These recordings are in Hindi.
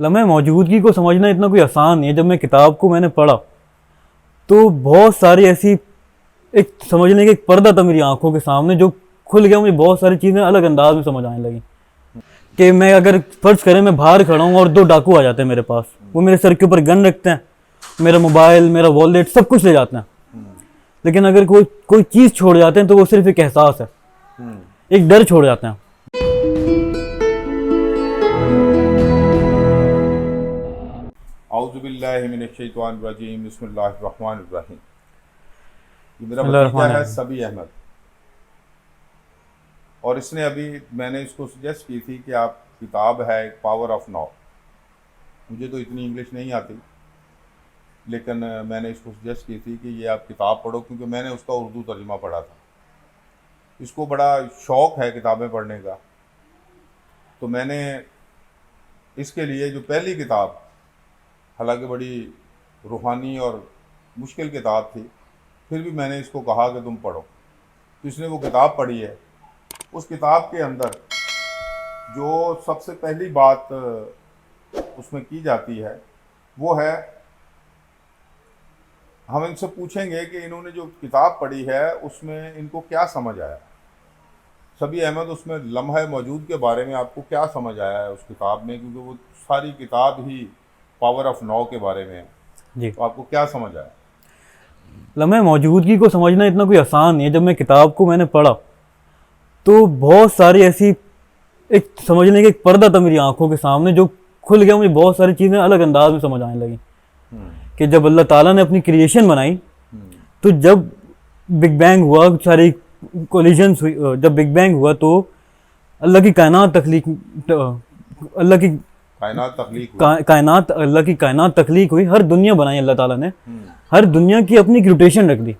लम्हे मौजूदगी को समझना इतना कोई आसान नहीं है। जब मैं किताब को मैंने पढ़ा तो बहुत सारी ऐसी एक समझने का एक पर्दा था मेरी आंखों के सामने जो खुल गया। मुझे बहुत सारी चीज़ें अलग अंदाज में समझ आने लगी कि मैं अगर फर्ज करें मैं बाहर खड़ा हूँ और दो डाकू आ जाते हैं मेरे पास, वो मेरे सर के ऊपर गन रखते हैं, मेरा मोबाइल, मेरा वॉलेट, सब कुछ ले जाते हैं। लेकिन अगर कोई चीज़ छोड़ जाते हैं तो वो सिर्फ एक एहसास है, एक डर छोड़ जाते हैं। औज़ुबिल्लाहि मिनश्शैतानिर्रजीम, बिस्मिल्लाहिर्रहमानिर्रहीम। ये मेरा भतीजा है सबी अहमद, और इसने अभी मैंने इसको सजेस्ट की थी कि आप किताब है पावर ऑफ नाउ। मुझे तो इतनी इंग्लिश नहीं आती, लेकिन मैंने इसको सजेस्ट की थी कि ये आप किताब पढ़ो, क्योंकि मैंने उसका उर्दू तर्जुमा पढ़ा था। इसको बड़ा शौक़ है किताबें पढ़ने का, तो मैंने इसके लिए जो पहली किताब, हालांकि बड़ी रूहानी और मुश्किल किताब थी, फिर भी मैंने इसको कहा कि तुम पढ़ो, तो इसने वो किताब पढ़ी है। उस किताब के अंदर जो सबसे पहली बात उसमें की जाती है वो है, हम इनसे पूछेंगे कि इन्होंने जो किताब पढ़ी है उसमें इनको क्या समझ आया। सबी अहमद, उसमें लम्हा मौजूद के बारे में आपको क्या समझ आया है उस किताब में, क्योंकि वो सारी किताब ही पावर ऑफ नाउ के बारे में है जी। तो आपको क्या समझ आया? लम्हे मौजूदगी को समझना इतना कोई आसान नहीं है। जब मैं किताब को मैंने पढ़ा तो बहुत सारी ऐसी एक समझने का एक पर्दा था मेरी आंखों के सामने जो खुल गया। मुझे बहुत सारी चीज़ें अलग अंदाज में समझ आने लगी कि जब अल्लाह ताला ने अपनी क्रिएशन बनाई, तो जब बिग बैंग हुआ, सारी कोलिजन्स हुई, जब बिग बैंग हुआ तो अल्लाह की कायनात तख्लीक, अल्लाह की कायनात तख्लीक हुई। हर दुनिया बनाई अल्लाह ताला ने, हर दुनिया की अपनी एक रोटेशन रख दी,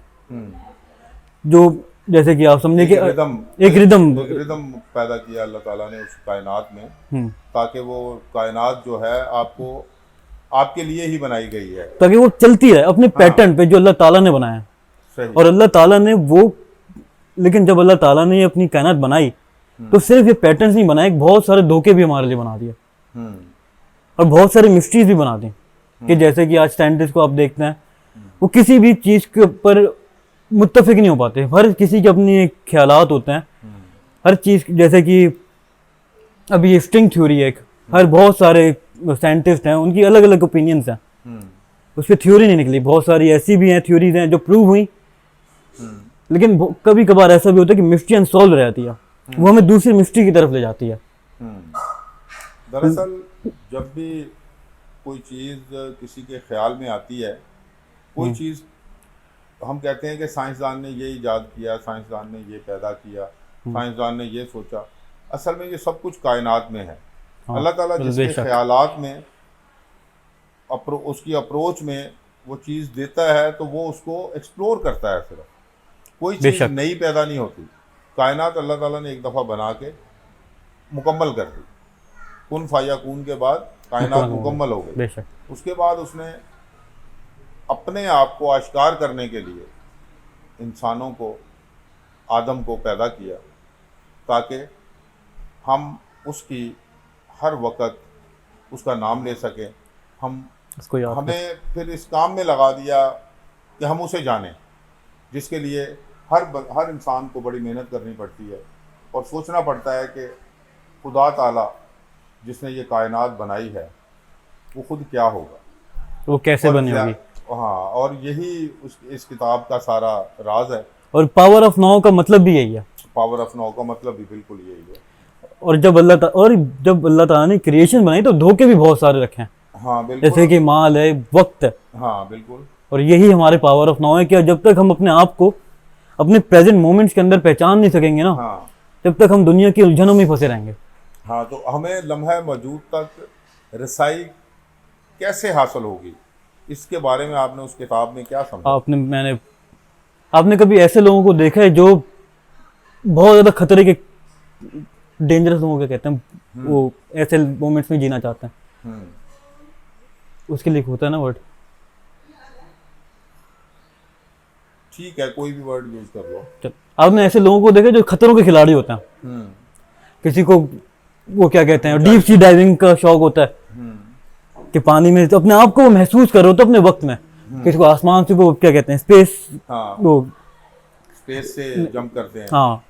जो जैसे कि आप समझे कि एक रिदम पैदा किया अल्लाह ताला ने उस कायनात में, ताकि वो कायनात जो है आपको आपके लिए ही बनाई गई है, ताकि वो चलती रहे अपने पैटर्न पे जो अल्लाह ताला ने बनाया है। और अल्लाह ताला ने वो, लेकिन जब अल्लाह ताला ने अपनी कायनात बनाई तो सिर्फ ये पैटर्न्स नहीं बनाए, बहुत सारे धोखे भी हमारे लिए बना दिए और बहुत सारे मिस्ट्रीज भी बना दी। कि जैसे कि आज साइंटिस्ट को आप देखते हैं, वो किसी भी चीज़ के ऊपर मुत्तफिक नहीं हो पाते, हर किसी के अपने एक ख्यालात होते हैं हर चीज़। जैसे कि अभी ये स्ट्रिंग थ्योरी है, हर बहुत सारे साइंटिस्ट हैं, उनकी अलग अलग ओपिनियंस हैं, उस पर थ्योरी नहीं निकली। बहुत सारी ऐसी भी हैं थ्योरीज हैं जो प्रूव हुई, लेकिन कभी कभार ऐसा भी होता है कि मिस्ट्री अनसॉल्व रहती है, वो हमें दूसरी मिस्ट्री की तरफ ले जाती है। दरअसल जब भी कोई चीज़ किसी के ख्याल में आती है, कोई चीज़, हम कहते हैं कि साइंसदान ने ये इजाद किया, साइंसदान ने ये पैदा किया, साइंसदान ने ये सोचा। असल में ये सब कुछ कायनात में है। अल्लाह ताला जिसके ख्यालात में उसकी अप्रोच में वो चीज़ देता है, तो वो उसको एक्सप्लोर करता है। सिर्फ कोई चीज़ नई पैदा नहीं होती। कायनात अल्लाह ताला ने एक दफ़ा बना के मुकम्मल कर दी, कुन फायाकून के बाद कायनात मुकम्मल हो गई। उसके बाद उसने अपने आप को आश्कार करने के लिए इंसानों को, आदम को पैदा किया, ताकि हम उसकी हर वक्त उसका नाम ले सकें। हमें फिर इस काम में लगा दिया कि हम उसे जानें, जिसके लिए हर इंसान को बड़ी मेहनत करनी पड़ती है और सोचना पड़ता है कि खुदा ताला जिसने ये कायनात बनाई है वो खुद क्या होगा, वो कैसे बनी होगी। हाँ, और यही इस किताब का सारा राज है। और पावर ऑफ नाउ का मतलब भी यही है। पावर ऑफ नाउ का मतलब भी बिल्कुल यही है। और जब अल्लाह ताला ने क्रिएशन बनाई तो धोखे भी बहुत सारे रखे हैं। हाँ बिल्कुल, जैसे कि माल है, वक्त है। हाँ बिल्कुल। और यही हमारे पावर ऑफ नाउ है कि जब तक हम अपने आप को अपने प्रेजेंट मोमेंट्स के अंदर पहचान नहीं सकेंगे ना, तब तक हम दुनिया की उलझनों में फंसे रहेंगे। हाँ, तो हमें लम्हा मौजूद तक रसाई कैसे हासिल होगी, इसके बारे में आपने उस किताब में क्या समझा? आपने कभी ऐसे लोगों को देखा है जो बहुत ज़्यादा खतरे के, डेंजरस लोगों के कहते हैं, वो ऐसे मोमेंट्स में जीना चाहते हैं, उसके लिए होता है ना वर्ड, ठीक है कोई भी वर्ड यूज कर लो। आपने ऐसे लोगों को देखा जो खतरों के खिलाड़ी होते हैं, किसी को वो क्या कहते हैं, डीप सी डाइविंग का शौक होता है, कि पानी में तो अपने आप को महसूस करो तो अपने वक्त में किसी को आसमान से वो क्या कहते हैं स्पेस, हाँ, वो स्पेस से जंप करते हैं, हाँ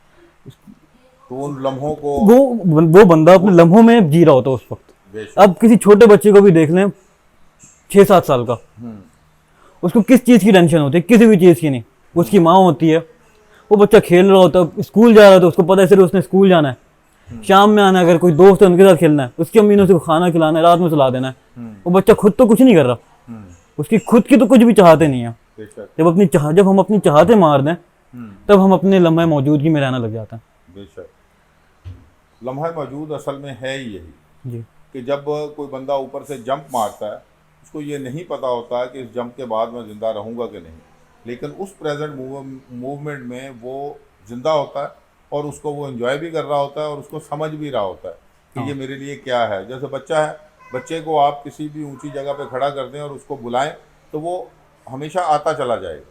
तो उन लम्हों को वो बंदा अपने लम्हों में जी रहा होता है उस वक्त। बेशक। अब किसी छोटे बच्चे को भी देख लें 6-7 साल का, उसको किस चीज़ की टेंशन होती है? किसी भी चीज़ की नहीं। उसकी माँ होती है, वो बच्चा खेल रहा होता है, स्कूल जा रहा था, उसको पता है सिर्फ उसने स्कूल जाना है, शाम में आना है, अगर कोई दोस्त है उनके साथ खेलना है, उसकी अम्मी ने उसको खाना खिलाना है, रात में सुला देना है। वो बच्चा खुद तो कुछ नहीं कर रहा, उसकी खुद की तो कुछ भी चाहते नहीं है। जब हम अपनी चाहते मार दें तब हम अपने लम्हे मौजूदगी में रहना लग जाते हैं। बेशक। लम्हा मौजूद असल में है ही यही जी कि जब कोई बंदा ऊपर से जंप मारता है, उसको ये नहीं पता होता है कि इस जंप के बाद मैं ज़िंदा रहूँगा कि नहीं, लेकिन उस प्रेजेंट मूवमेंट में वो ज़िंदा होता है और उसको वो एंजॉय भी कर रहा होता है और उसको समझ भी रहा होता है कि ये मेरे लिए क्या है। जैसे बच्चा है, बच्चे को आप किसी भी ऊंची जगह पे खड़ा कर दें और उसको बुलाएं तो वो हमेशा आता चला जाएगा,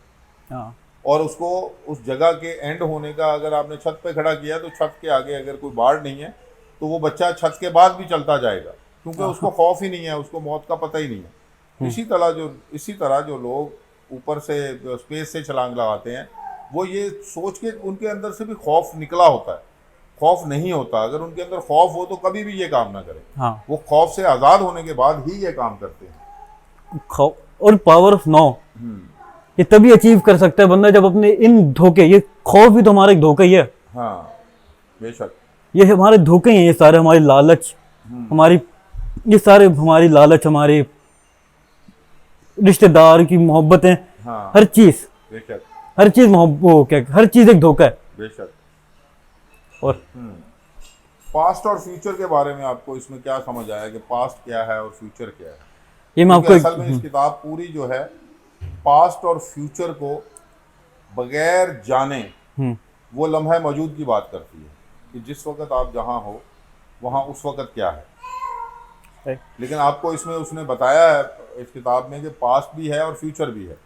हाँ और उसको उस जगह के एंड होने का अगर आपने छत पे खड़ा किया तो छत के आगे अगर कोई बाढ़ नहीं है तो वो बच्चा छत के बाद भी चलता जाएगा, क्योंकि उसको खौफ ही नहीं है, उसको मौत का पता ही नहीं है। इसी तरह जो लोग ऊपर से स्पेस से छलांग लगाते हैं, वो ये सोच के उनके अंदर से भी खौफ निकला होता है। खौफ नहीं होता, अगर उनके अंदर खौफ हो तो कभी भी ये काम ना करें। हाँ, वो खौफ से आज़ाद होने के बाद ही ये काम करते हैं। और पावर ऑफ नो ये तभी अचीव कर सकता है बंदा जब अपने इन धोखे, ये खौफ भी तो हमारा एक धोखा ही है। हाँ बेशक, ये हमारे धोखे ही हैं, ये सारे हमारी लालच, हमारी लालच, हमारे रिश्तेदार की मोहब्बतें, हाँ हर चीज, बेशक, हर चीज मोहब्बत, हर चीज एक धोखा है। बेशक। और पास्ट और फ्यूचर के बारे में आपको इसमें क्या समझ आया कि पास्ट क्या है और फ्यूचर क्या है? ये मैं आपको असल में इस किताब पूरी जो है पास्ट और फ्यूचर को बगैर जाने वो लम्हा मौजूद की बात करती है कि जिस वक्त आप जहाँ हो वहाँ उस वक्त क्या है। लेकिन आपको इसमें उसने बताया है इस किताब में कि पास्ट भी है और फ्यूचर भी है,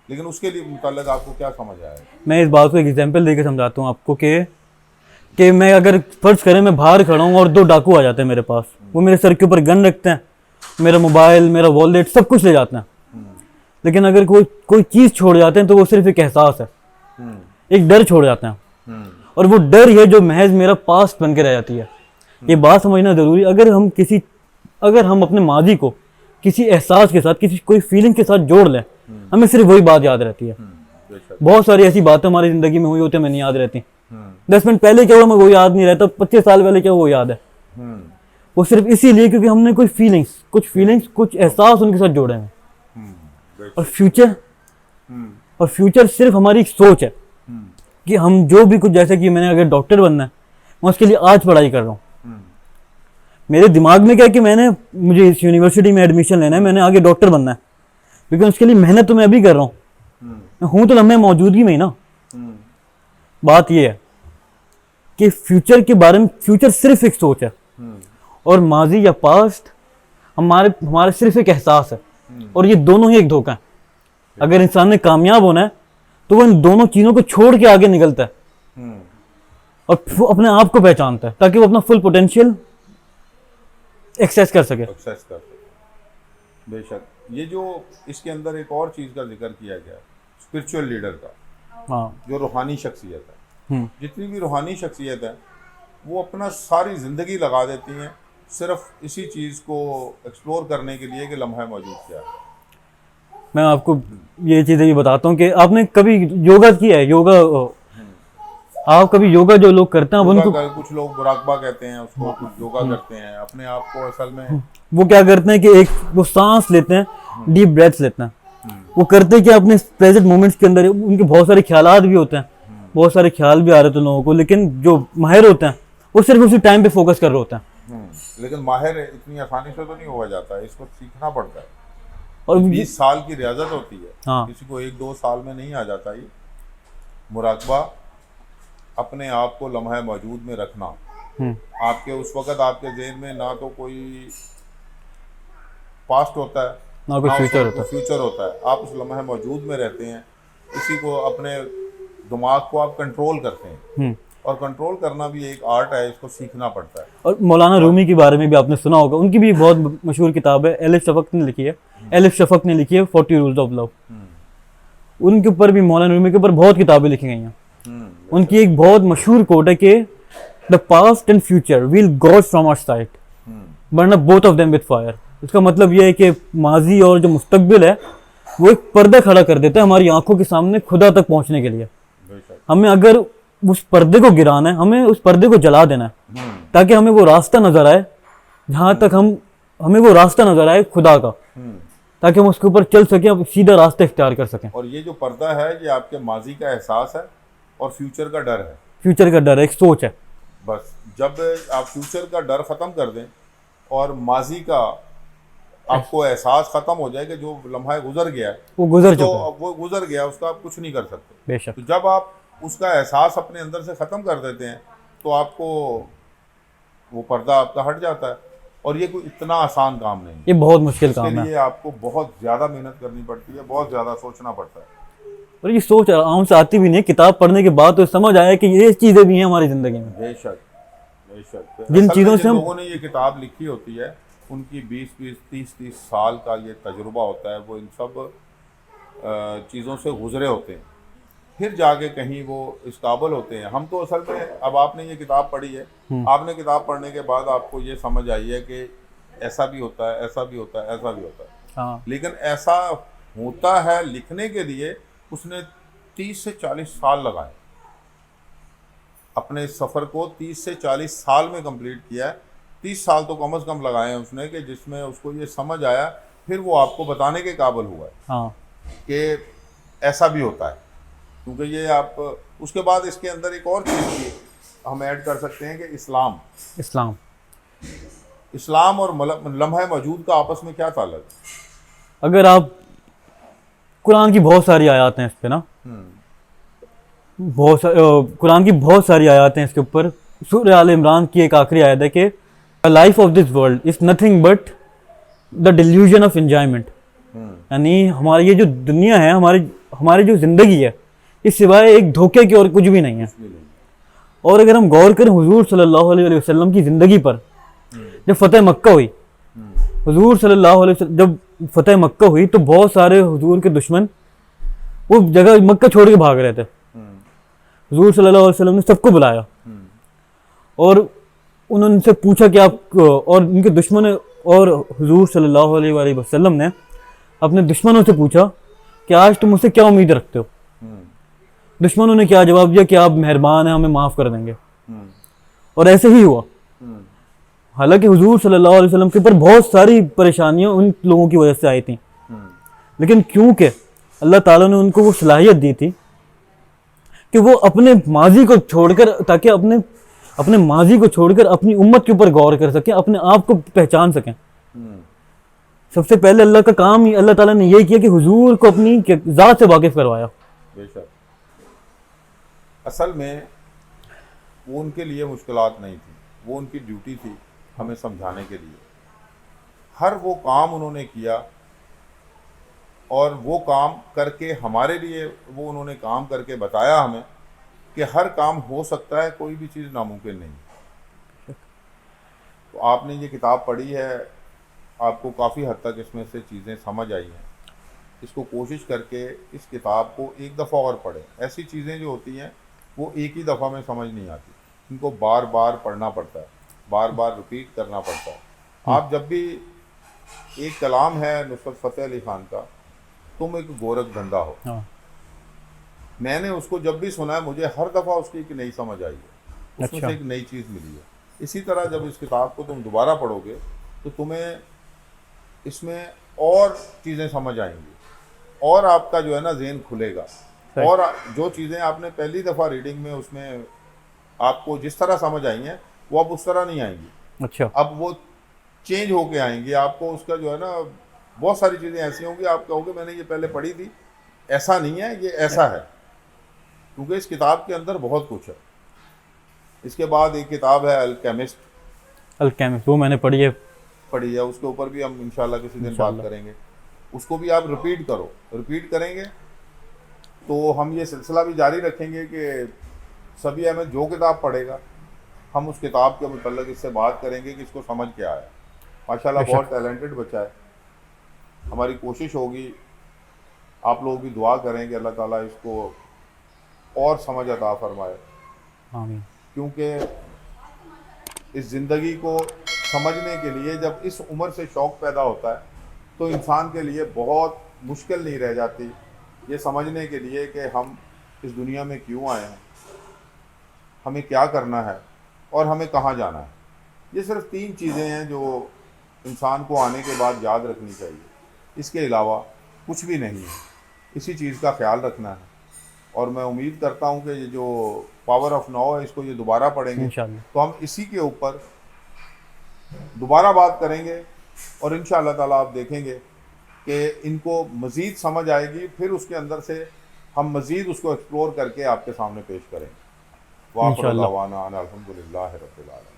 लेकिन उसके लिए मुताल्लिक़ आपको क्या समझ आया? मैं इस बात को एक एग्जांपल देकर समझाता हूँ आपको कि मैं अगर फर्ज करें मैं बाहर खड़ा हूँ और 2 डाकू आ जाते हैं मेरे पास, वो मेरे सर के ऊपर गन रखते हैं, मेरा मोबाइल, मेरा वॉलेट, सब कुछ ले जाते हैं। लेकिन अगर कोई चीज़ छोड़ जाते हैं तो वो सिर्फ एक एहसास है, एक डर छोड़ जाते हैं, और वो डर है जो महज मेरा पास्ट बन के रह जाती है। ये बात समझना ज़रूरी। अगर हम अपने माजी को किसी एहसास के साथ, कोई फीलिंग के साथ जोड़ लें, हमें सिर्फ वही बात याद रहती है। बहुत सारी ऐसी बातें हमारी ज़िंदगी में हुई होती है, हमें नहीं याद रहती। 10 मिनट पहले क्या हुआ हमें वो याद नहीं रहता, 25 साल पहले क्या वो याद है। वो सिर्फ इसीलिए क्योंकि हमने कुछ फीलिंग्स, कुछ एहसास उनके साथ जोड़े हैं। और फ्यूचर सिर्फ हमारी एक सोच है कि हम जो भी कुछ, जैसे कि मैंने अगर डॉक्टर बनना है, मैं उसके लिए आज पढ़ाई कर रहा हूँ। मेरे दिमाग में क्या है कि मुझे इस यूनिवर्सिटी में एडमिशन लेना है, मैंने आगे डॉक्टर बनना है, लेकिन उसके लिए मेहनत तो मैं अभी कर रहा हूँ। मैं हूँ तो लम्हे मौजूदगी में ही ना। बात ये है कि फ्यूचर के बारे में, फ्यूचर सिर्फ एक सोच है और माजी या पास्ट हमारे सिर्फ एक एहसास है, और ये दोनों ही एक धोखा है। अगर इंसान ने कामयाब होना है तो वो इन दोनों चीज़ों को छोड़ के आगे निकलता है और वो अपने आप को पहचानता है ताकि वो अपना फुल पोटेंशियल एक्सेस कर सके। बेशक। ये जो इसके अंदर एक और चीज़ का जिक्र किया गया, स्पिरिचुअल लीडर का, हाँ, जो रूहानी शख्सियत है, जितनी भी रूहानी शख्सियत है वो अपना सारी ज़िंदगी लगा देती हैं सिर्फ इसी चीज़ को एक्सप्लोर करने के लिए कि लम्हा मौजूद क्या है। मैं आपको ये चीज़ें भी बताता हूँ कि आपने कभी योगा किया है? आप कभी योगा जो लोग करते हैं उनको, कुछ लोग मुराकबा कहते हैं उसको, कुछ योगा करते हैं, अपने आप को असल में वो क्या करते हैं कि वो सांस लेते हैं, डीप ब्रेथ्स लेते हैं। वो करते हैं कि अपने प्रेजेंट मोमेंट्स के अंदर उनके बहुत सारे ख्यालात भी होते हैं, बहुत सारे ख्याल भी आ रहे थे लोगों को, लेकिन जो माहिर होते हैं वो सिर्फ उसी टाइम पे फोकस कर रहे होते हैं। लेकिन माहिर इतनी आसानी से तो नहीं हो जाता है, इसको सीखना पड़ता है और 20 साल की रियाजत होती है। हाँ, किसी को 1-2 साल में नहीं आ जाता। ये मुराकबा, अपने आप को लम्हा मौजूद में रखना। आपके उस वक़्त आपके ज़हन में ना तो कोई पास्ट होता है ना कोई फ्यूचर होता है। आप उस लम्हा मौजूद में रहते हैं, इसी को अपने दिमाग को आप कंट्रोल करते हैं और कंट्रोल करना भी एक आर्ट है, इसको सीखना पड़ता है। और मौलाना रूमी के बारे में भी आपने सुना होगा, उनकी भी बहुत मशहूर किताब है, एलिफ शफक ने लिखी है, एलिफ शफक ने लिखी है 40 रूल्स ऑफ लव। उनके ऊपर भी, मौलाना रूमी के ऊपर बहुत किताबें लिखी गई हैं। उनकी एक बहुत मशहूर कोट है कि the past and future will god from our sight burn both of them with fire. इसका मतलब यह है कि माजी और जो मुस्तकबिल है वो एक पर्दा खड़ा कर देता है हमारी आंखों के सामने खुदा तक पहुंचने के लिए। हमें अगर उस पर्दे को गिराना है, हमें उस पर्दे को जला देना है ताकि हमें वो रास्ता नजर आए, जहां तक हमें वो रास्ता नजर आए खुदा का, ताकि हम उसके ऊपर चल सकें, अब सीधा रास्ता इख्तियार कर सकें। और ये जो पर्दा है ये आपके माजी का एहसास है और फ्यूचर का डर है। फ्यूचर का डर है, एक सोच है। बस जब आप फ्यूचर का डर खत्म कर दें और माजी का आपको एहसास खत्म हो जाए कि जो लम्हा गुजर गया है वो गुजर तो चुका है। वो गुजर गया, उसका आप कुछ नहीं कर सकते। बेशक। तो जब आप उसका एहसास अपने अंदर से ख़त्म कर देते हैं तो आपको वो पर्दा आपका हट जाता है। और ये कोई इतना आसान काम नहीं है, ये बहुत मुश्किल काम इसके है। लिए आपको बहुत ज़्यादा मेहनत करनी पड़ती है, बहुत ज़्यादा सोचना पड़ता है। और ये सोच आराम से आती भी नहीं, किताब पढ़ने के बाद तो समझ आया कि ये चीज़ें भी हैं हमारी ज़िंदगी में। बेशक बेशक। जिन असल चीज़ों में से जिन हम लोगों ने ये किताब लिखी होती है उनकी 20-20, 30-30 साल का ये तजुर्बा होता है, वो इन सब चीज़ों से गुजरे होते हैं, फिर जाके कहीं वो इस काबिल होते हैं। हम तो असल में, अब आपने ये किताब पढ़ी है, आपने किताब पढ़ने के बाद आपको ये समझ आई है कि ऐसा भी होता है, ऐसा भी होता है, ऐसा भी होता है। हाँ, लेकिन ऐसा होता है लिखने के लिए उसने 30 से 40 साल लगाए, अपने सफ़र को 30 से 40 साल में कंप्लीट किया है। 30 साल तो कम से कम लगाए हैं उसने, कि जिसमें उसको ये समझ आया, फिर वो आपको बताने के काबिल हुआ है हाँ, कि ऐसा भी होता है। क्योंकि ये आप उसके बाद इसके अंदर एक और चीज़ भी हम ऐड कर सकते हैं कि इस्लाम और लम्हा मौजूद का आपस में क्या ताल्लुक है। अगर आप कुरान की बहुत सारी आयत हैं इस पे ना, कुरान की बहुत सारी आयत हैं इसके ऊपर। सूरह आल इमरान की एक आखिरी आयत है कि life of this world is nothing but the delusion of enjoyment. यानी हमारी ये जो दुनिया है, हमारी जो जिंदगी है, इस सिवाय एक धोखे की और कुछ भी नहीं है। और अगर हम गौर करें हुजूर सल्लल्लाहु अलैहि वसल्लम की ज़िंदगी पर, जब फतेह मक्का हुई, हुजूर सल्लल्लाहु अलैहि वसल्लम जब फतेह मक्का हुई तो बहुत सारे हुजूर के दुश्मन वो जगह मक्का छोड़ के भाग रहे थे। हुजूर सल्लल्लाहु अलैहि वसल्लम ने सबको बुलाया और उन्होंने उनसे पूछा कि आप, और उनके दुश्मन, और हुजूर सल्लल्लाहु अलैहि वसल्लम ने अपने दुश्मनों से पूछा कि आज तुम मुझसे क्या उम्मीद रखते हो। दुश्मनों ने क्या जवाब दिया कि आप मेहरबान हैं, हमें माफ़ कर देंगे। और ऐसे ही हुआ। हालांकि हुजूर सल्लल्लाहु अलैहि वसल्लम के ऊपर बहुत सारी परेशानियां उन लोगों की वजह से आई थी, लेकिन क्योंकि अल्लाह ताला ने उनको वो सलाहियत दी थी कि वो अपने माजी को छोड़कर, ताकि अपने माजी को छोड़कर अपनी उम्मत के ऊपर गौर कर सकें, अपने आप को पहचान सकें। सबसे पहले अल्लाह का काम ही, अल्लाह ताला ने यही किया कि हुजूर को अपनी ज़ात से वाकिफ करवाया। बेशक। असल में वो उनके लिए मुश्किलात नहीं थी, वो उनकी ड्यूटी थी हमें समझाने के लिए। हर वो काम उन्होंने किया और वो काम करके हमारे लिए, वो उन्होंने काम करके बताया हमें कि हर काम हो सकता है, कोई भी चीज़ नामुमकिन नहीं। तो आपने ये किताब पढ़ी है, आपको काफ़ी हद तक इसमें से चीज़ें समझ आई हैं। इसको कोशिश करके इस किताब को एक दफ़ा और पढ़ें। ऐसी चीज़ें जो होती हैं वो एक ही दफ़ा में समझ नहीं आती, इनको बार बार पढ़ना पड़ता है, बार बार रिपीट करना पड़ता है। आप जब भी, एक कलाम है नुसरत फ़तेह अली खान का, तुम एक गोरख धंधा हो, मैंने उसको जब भी सुना है मुझे हर दफ़ा उसकी एक नई समझ आई है, उसमें से एक नई चीज़ मिली है। इसी तरह जब इस किताब को तुम दोबारा पढ़ोगे तो तुम्हें इसमें और चीज़ें समझ आएंगी और आपका जो है ना ज़हन खुलेगा, और जो चीज़ें आपने पहली दफ़ा रीडिंग में उसमें आपको जिस तरह समझ आई हैं वो अब उस तरह नहीं आएंगी। अच्छा, अब वो चेंज होके आएंगी। आपको उसका जो है ना, बहुत सारी चीज़ें ऐसी होंगी आप कहोगे मैंने ये पहले पढ़ी थी, ऐसा नहीं है, ये ऐसा है। क्योंकि इस किताब के अंदर बहुत कुछ है। इसके बाद एक किताब है अल्केमिस्ट, वो मैंने पढ़ी है, उसके ऊपर भी हम इंशाल्लाह किसी दिन बात करेंगे। उसको भी आप रिपीट करेंगे तो हम ये सिलसिला भी जारी रखेंगे कि सभी हमें जो किताब पढ़ेगा हम उस किताब के मुतल्लिक़ इससे बात करेंगे कि इसको समझ क्या आया। माशाल्लाह बहुत टैलेंटेड बच्चा है। हमारी कोशिश होगी, आप लोग भी दुआ करें कि अल्लाह ताला इसको और समझ अता फरमाए, आमीन। क्योंकि इस ज़िंदगी को समझने के लिए जब इस उम्र से शौक़ पैदा होता है तो इंसान के लिए बहुत मुश्किल नहीं रह जाती ये समझने के लिए कि हम इस दुनिया में क्यों आए हैं, हमें क्या करना है और हमें कहाँ जाना है। ये सिर्फ 3 चीज़ें हैं जो इंसान को आने के बाद याद रखनी चाहिए, इसके अलावा कुछ भी नहीं है। इसी चीज़ का ख्याल रखना है और मैं उम्मीद करता हूँ कि ये जो पावर ऑफ नाउ है इसको ये दोबारा पढ़ेंगे इंशाल्लाह। तो हम इसी के ऊपर दोबारा बात करेंगे और इंशाअल्लाह ताला आप देखेंगे कि इनको मज़ीद समझ आएगी, फिर उसके अंदर से हम मज़ीद उसको एक्सप्लोर करके आपके सामने पेश करेंगे। वाह, अल्हम्दुलिल्लाह रब्बिल आलमीन।